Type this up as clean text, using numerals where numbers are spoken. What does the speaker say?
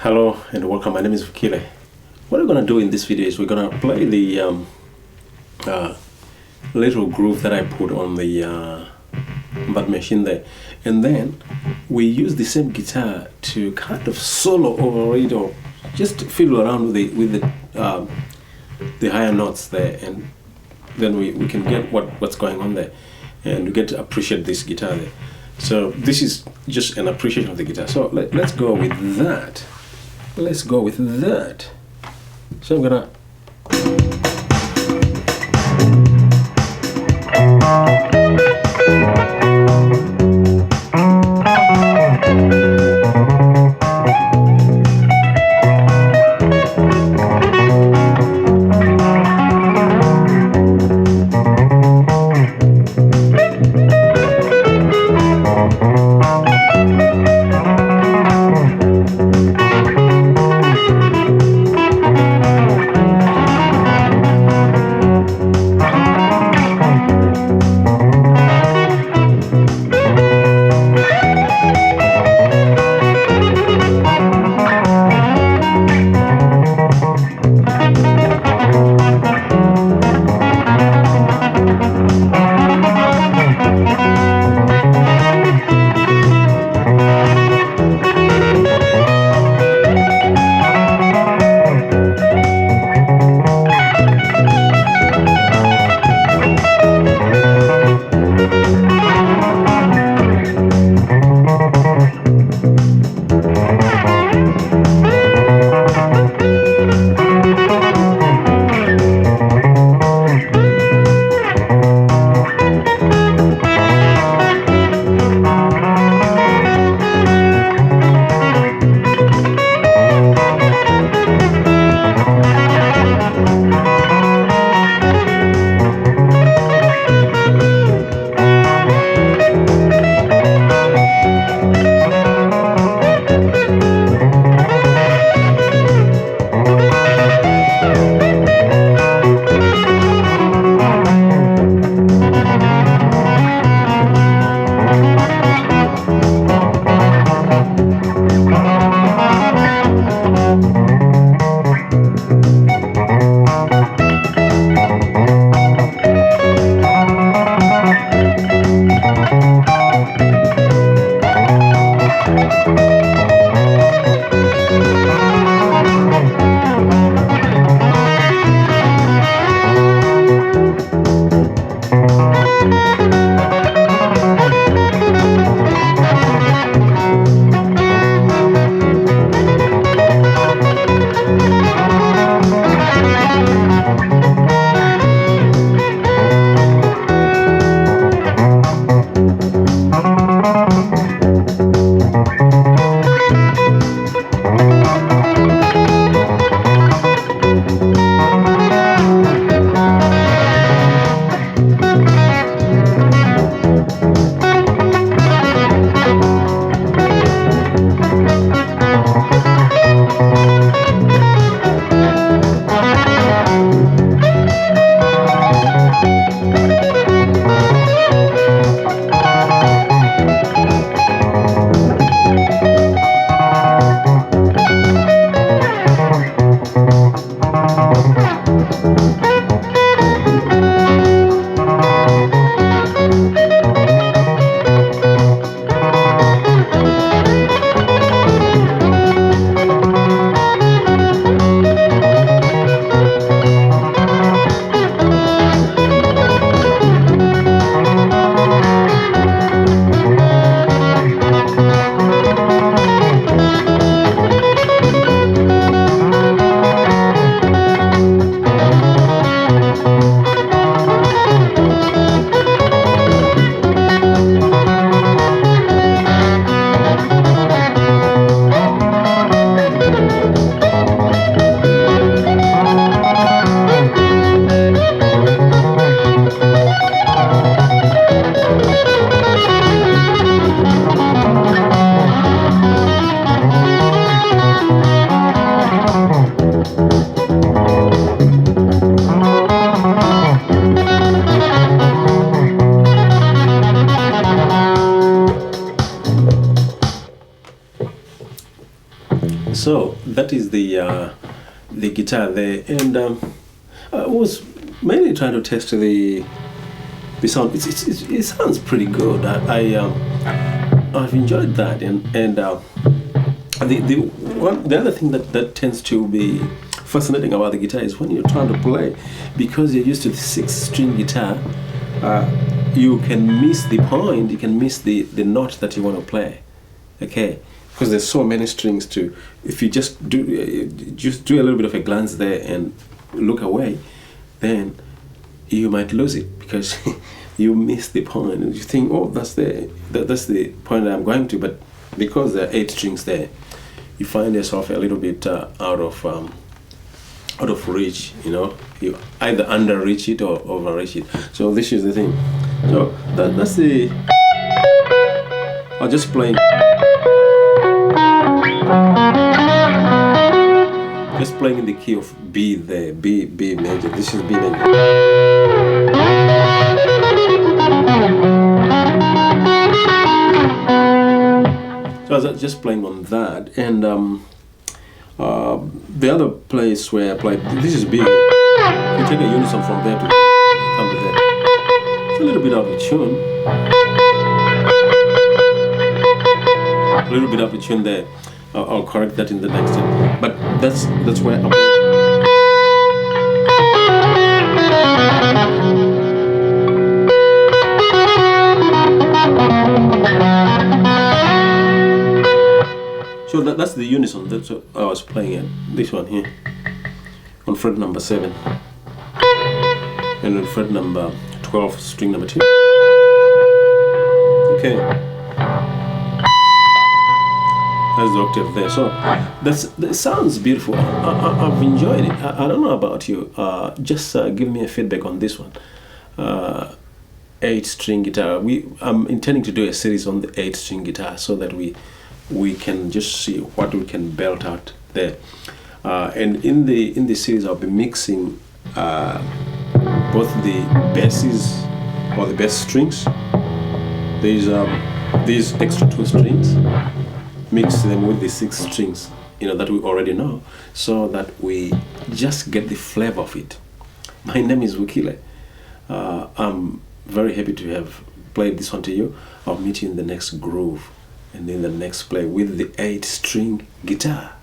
Hello and welcome. My name is Vakile. What we're gonna do in this video is we're gonna play the uh, little groove that I put on the bud machine there, and then we use the same guitar to kind of solo over it or just fiddle around with the higher notes there, and then we can get what's going on there, and we get to appreciate this guitar there. So this is just an appreciation of the guitar. So let's go with that. Let's go with that. So I'm gonna So that is the guitar there, and I was mainly trying to test the sound. It sounds pretty good. I've enjoyed that, and the other thing that tends to be fascinating about the guitar is when you're trying to play, because you're used to the 6-string guitar, you can miss the point, you can miss the note that you want to play, okay, because there's so many strings to, if you just do a little bit of a glance there and look away, then you might lose it because you miss the point and you think, oh, that's the point that I'm going to, but because there are 8 strings there, you find yourself a little bit out of reach. You know, you either under reach it or over reach it. So this is the thing. So that's the. I'll just play. Just playing in the key of B there, B major. This is B major. So I was just playing on that, and the other place where I play, this is B. If you take a unison from there to come to there, it's a little bit out of tune. A little bit out of tune there. I'll correct that in the next step. But that's where so that's the unison. That's what I was playing at. This one here on fret number 7, and on fret number 12, string number 2. Okay, that's the octave there. So that sounds beautiful. I've enjoyed it. I don't know about you. Just give me a feedback on this one. 8-string guitar. I'm intending to do a series on the 8-string guitar so that we can just see what we can belt out there. And in the series, I'll be mixing both the basses or the bass strings. These extra 2 strings. Mix them with the 6 strings, that we already know, so that we just get the flavor of it. My name is Wukile. I'm very happy to have played this one to you. I'll meet you in the next groove and in the next play with the 8-string guitar.